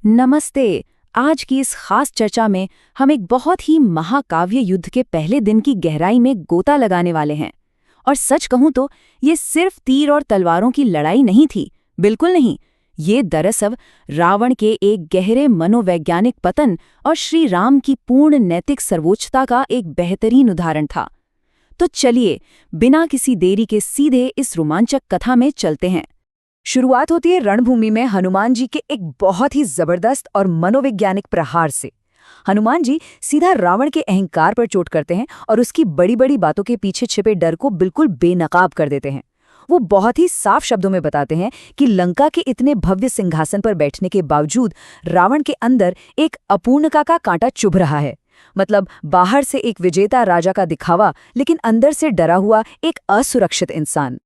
नमस्ते। आज की इस खास चर्चा में हम एक बहुत ही महाकाव्य युद्ध के पहले दिन की गहराई में गोता लगाने वाले हैं। और सच कहूं तो ये सिर्फ तीर और तलवारों की लड़ाई नहीं थी, बिल्कुल नहीं। ये दरअसल रावण के एक गहरे मनोवैज्ञानिक पतन और श्री राम की पूर्ण नैतिक सर्वोच्चता का एक बेहतरीन उदाहरण था। तो चलिए, बिना किसी देरी के सीधे इस रोमांचक कथा में चलते हैं। शुरुआत होती है रणभूमि में हनुमान जी के एक बहुत ही जबरदस्त और मनोवैज्ञानिक प्रहार से। हनुमान जी सीधा रावण के अहंकार पर चोट करते हैं और उसकी बड़ी बड़ी बातों के पीछे छिपे डर को बिल्कुल बेनकाब कर देते हैं। वो बहुत ही साफ शब्दों में बताते हैं कि लंका के इतने भव्य सिंहासन पर बैठने के बावजूद रावण के अंदर एक अपूर्णता का कांटा चुभ रहा है। मतलब बाहर से एक विजेता राजा का दिखावा, लेकिन अंदर से डरा हुआ एक असुरक्षित इंसान।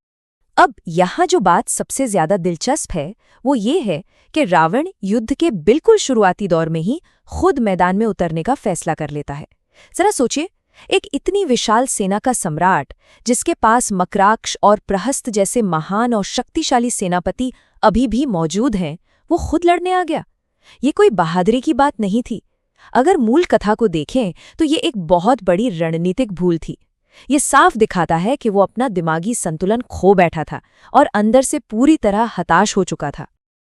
अब यहाँ जो बात सबसे ज्यादा दिलचस्प है वो ये है कि रावण युद्ध के बिल्कुल शुरुआती दौर में ही खुद मैदान में उतरने का फैसला कर लेता है। जरा सोचिए, एक इतनी विशाल सेना का सम्राट जिसके पास मकराक्ष और प्रहस्त जैसे महान और शक्तिशाली सेनापति अभी भी मौजूद हैं, वो खुद लड़ने आ गया। ये कोई बहादुरी की बात नहीं थी। अगर मूल कथा को देखें तो ये एक बहुत बड़ी रणनीतिक भूल थी। ये साफ दिखाता है कि वो अपना दिमागी संतुलन खो बैठा था और अंदर से पूरी तरह हताश हो चुका था।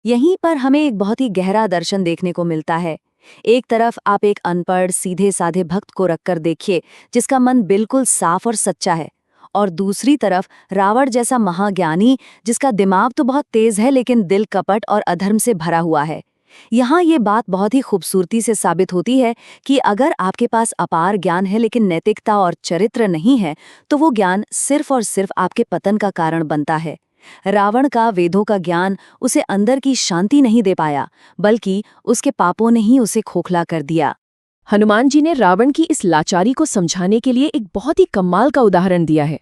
यहीं पर हमें एक बहुत ही गहरा दर्शन देखने को मिलता है। एक तरफ आप एक अनपढ़ सीधे साधे भक्त को रखकर देखिए जिसका मन बिल्कुल साफ और सच्चा है, और दूसरी तरफ रावण जैसा महाज्ञानी जिसका दिमाग तो बहुत तेज है लेकिन दिल कपट और अधर्म से भरा हुआ है। यहाँ ये बात बहुत ही खूबसूरती से साबित होती है कि अगर आपके पास अपार ज्ञान है लेकिन नैतिकता और चरित्र नहीं है, तो वो ज्ञान सिर्फ और सिर्फ आपके पतन का कारण बनता है। रावण का वेदों का ज्ञान उसे अंदर की शांति नहीं दे पाया, बल्कि उसके पापों ने ही उसे खोखला कर दिया। हनुमान जी ने रावण की इस लाचारी को समझाने के लिए एक बहुत ही कमाल का उदाहरण दिया है।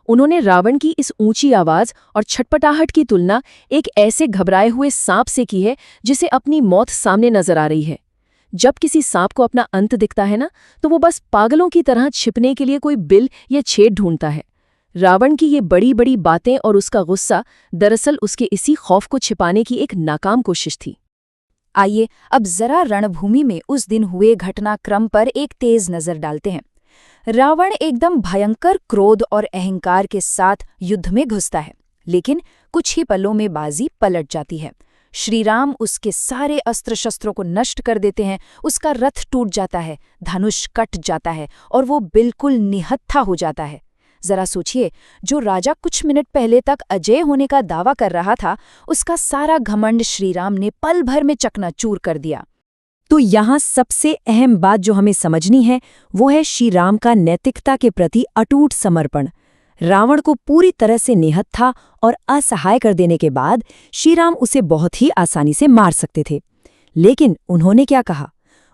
उन्होंने रावण की इस ऊंची आवाज और छटपटाहट की तुलना एक ऐसे घबराए हुए सांप से की है जिसे अपनी मौत सामने नजर आ रही है। जब किसी सांप को अपना अंत दिखता है ना, तो वो बस पागलों की तरह छिपने के लिए कोई बिल या छेद ढूंढता है। रावण की ये बड़ी बड़ी बातें और उसका गुस्सा दरअसल उसके इसी खौफ को छिपाने की एक नाकाम कोशिश थी। आइए अब जरा रणभूमि में उस दिन हुए घटनाक्रम पर एक तेज नजर डालते हैं। रावण एकदम भयंकर क्रोध और अहंकार के साथ युद्ध में घुसता है, लेकिन कुछ ही पलों में बाजी पलट जाती है। श्रीराम उसके सारे अस्त्र शस्त्रों को नष्ट कर देते हैं, उसका रथ टूट जाता है, धनुष कट जाता है और वो बिल्कुल निहत्था हो जाता है। जरा सोचिए, जो राजा कुछ मिनट पहले तक अजय होने का दावा कर रहा था, उसका सारा घमंड श्रीराम ने पल भर में चकनाचूर कर दिया। तो यहाँ सबसे अहम बात जो हमें समझनी है वो है श्री राम का नैतिकता के प्रति अटूट समर्पण। रावण को पूरी तरह से निहत्था और असहाय कर देने के बाद श्री राम उसे बहुत ही आसानी से मार सकते थे, लेकिन उन्होंने क्या कहा?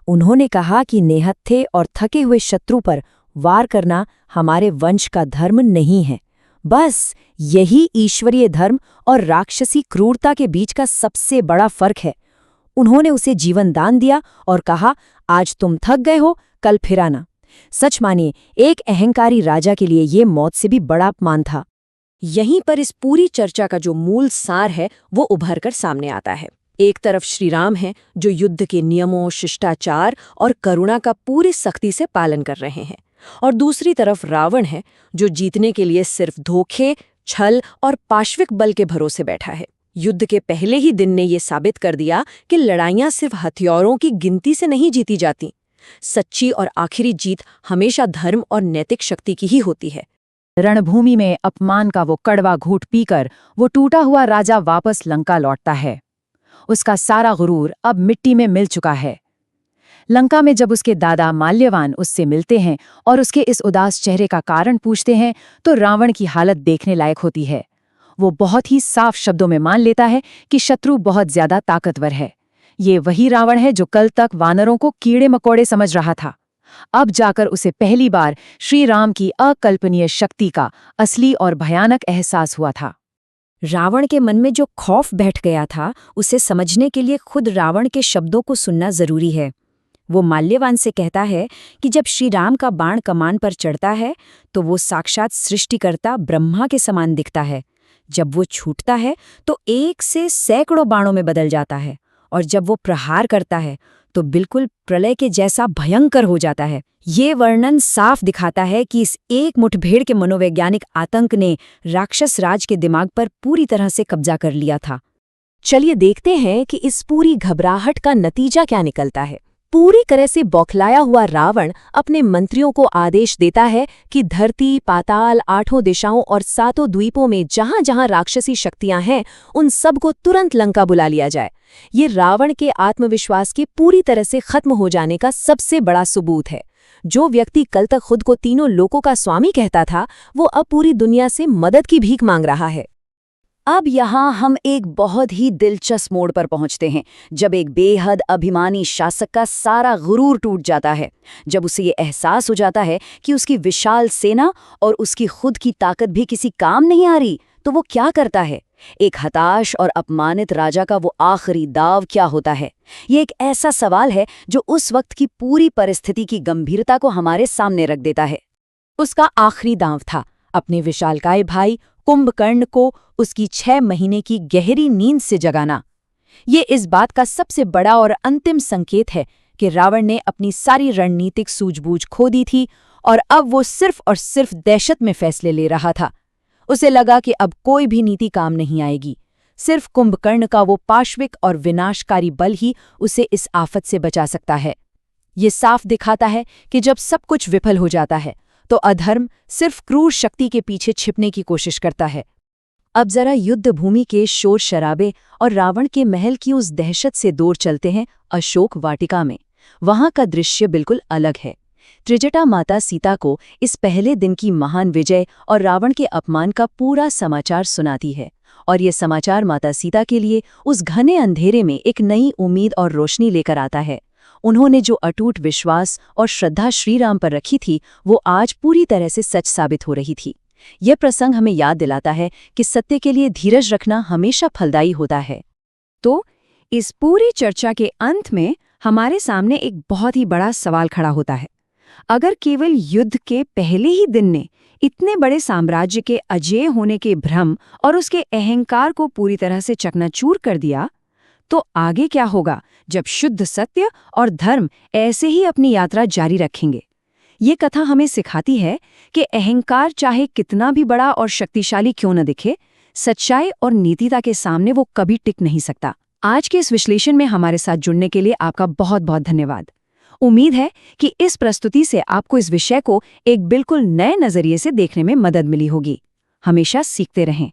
उन्होंने कहा कि निहत्थे और थके हुए शत्रु पर वार करना हमारे वंश का धर्म नहीं है। बस यही ईश्वरीय धर्म और राक्षसी क्रूरता के बीच का सबसे बड़ा फर्क है। उन्होंने उसे जीवन दान दिया और कहा, आज तुम थक गए हो, कल फिर आना। सच मानिए, एक अहंकारी राजा के लिए ये मौत से भी बड़ा अपमान था। यहीं पर इस पूरी चर्चा का जो मूल सार है वो उभर कर सामने आता है। एक तरफ श्रीराम हैं जो युद्ध के नियमों, शिष्टाचार और करुणा का पूरी सख्ती से पालन कर रहे हैं, और दूसरी तरफ रावण है जो जीतने के लिए सिर्फ धोखे, छल और पाश्विक बल के भरोसे बैठा है। युद्ध के पहले ही दिन ने ये साबित कर दिया कि लड़ाइयां सिर्फ हथियारों की गिनती से नहीं जीती जाती। सच्ची और आखिरी जीत हमेशा धर्म और नैतिक शक्ति की ही होती है। रणभूमि में अपमान का वो कड़वा घूंट पीकर वो टूटा हुआ राजा वापस लंका लौटता है। उसका सारा गुरूर अब मिट्टी में मिल चुका है। लंका में जब उसके दादा माल्यवान उससे मिलते हैं और उसके इस उदास चेहरे का कारण पूछते हैं, तो रावण की हालत देखने लायक होती है। वो बहुत ही साफ शब्दों में मान लेता है कि शत्रु बहुत ज्यादा ताकतवर है। ये वही रावण है जो कल तक वानरों को कीड़े मकोड़े समझ रहा था। अब जाकर उसे पहली बार श्री राम की अकल्पनीय शक्ति का असली और भयानक एहसास हुआ था। रावण के मन में जो खौफ बैठ गया था, उसे समझने के लिए खुद रावण के शब्दों को सुनना जरूरी है। वो माल्यवान से कहता है कि जब श्री राम का बाण कमान पर चढ़ता है तो वो साक्षात सृष्टिकर्ता ब्रह्मा के समान दिखता है। जब वो छूटता है तो एक से सैकड़ों बाणों में बदल जाता है और जब वो प्रहार करता है तो बिल्कुल प्रलय के जैसा भयंकर हो जाता है। ये वर्णन साफ दिखाता है कि इस एक मुठभेड़ के मनोवैज्ञानिक आतंक ने राक्षस राज के दिमाग पर पूरी तरह से कब्जा कर लिया था। चलिए देखते हैं कि इस पूरी घबराहट का नतीजा क्या निकलता है। पूरी तरह से बौखलाया हुआ रावण अपने मंत्रियों को आदेश देता है कि धरती, पाताल, 8 दिशाओं और 7 द्वीपों में जहां जहां राक्षसी शक्तियां हैं, उन सबको तुरंत लंका बुला लिया जाए। ये रावण के आत्मविश्वास के पूरी तरह से खत्म हो जाने का सबसे बड़ा सबूत है। जो व्यक्ति कल तक खुद को तीनों लोकों का स्वामी कहता था, वो अब पूरी दुनिया से मदद की भीख मांग रहा है। अब यहाँ हम एक बहुत ही दिलचस्प मोड़ पर पहुँचते हैं, जब एक बेहद अभिमानी शासक का सारा गुरूर टूट जाता है। जब उसे ये एहसास हो जाता है कि उसकी विशाल सेना और उसकी खुद की ताकत भी किसी काम नहीं आ रही, तो वो क्या करता है? एक हताश और अपमानित राजा का वो आखिरी दाव क्या होता है? ये एक ऐसा सवाल है जो उस वक्त की पूरी परिस्थिति की गंभीरता को हमारे सामने रख देता है। उसका आखिरी दांव था अपने विशालकाय भाई कुंभकर्ण को उसकी 6 महीने की गहरी नींद से जगाना। ये इस बात का सबसे बड़ा और अंतिम संकेत है कि रावण ने अपनी सारी रणनीतिक सूझबूझ खो दी थी और अब वो सिर्फ और सिर्फ दहशत में फैसले ले रहा था। उसे लगा कि अब कोई भी नीति काम नहीं आएगी, सिर्फ कुंभकर्ण का वो पाश्विक और विनाशकारी बल ही उसे इस आफत से बचा सकता है। ये साफ दिखाता है कि जब सब कुछ विफल हो जाता है तो अधर्म सिर्फ क्रूर शक्ति के पीछे छिपने की कोशिश करता है। अब जरा युद्ध भूमि के शोर शराबे और रावण के महल की उस दहशत से दूर चलते हैं अशोक वाटिका में। वहां का दृश्य बिल्कुल अलग है। त्रिजटा माता सीता को इस पहले दिन की महान विजय और रावण के अपमान का पूरा समाचार सुनाती है, और ये समाचार माता सीता के लिए उस घने अंधेरे में एक नई उम्मीद और रोशनी लेकर आता है। उन्होंने जो अटूट विश्वास और श्रद्धा श्रीराम पर रखी थी, वो आज पूरी तरह से सच साबित हो रही थी। यह प्रसंग हमें याद दिलाता है कि सत्य के लिए धीरज रखना हमेशा फलदायी होता है। तो इस पूरी चर्चा के अंत में हमारे सामने एक बहुत ही बड़ा सवाल खड़ा होता है। अगर केवल युद्ध के पहले ही दिन ने इतने बड़े साम्राज्य के अजेय होने के भ्रम और उसके अहंकार को पूरी तरह से चकनाचूर कर दिया, तो आगे क्या होगा जब शुद्ध सत्य और धर्म ऐसे ही अपनी यात्रा जारी रखेंगे? ये कथा हमें सिखाती है कि अहंकार चाहे कितना भी बड़ा और शक्तिशाली क्यों न दिखे, सच्चाई और नीतिता के सामने वो कभी टिक नहीं सकता। आज के इस विश्लेषण में हमारे साथ जुड़ने के लिए आपका बहुत बहुत धन्यवाद। उम्मीद है कि इस प्रस्तुति से आपको इस विषय को एक बिल्कुल नए नजरिए से देखने में मदद मिली होगी। हमेशा सीखते रहें।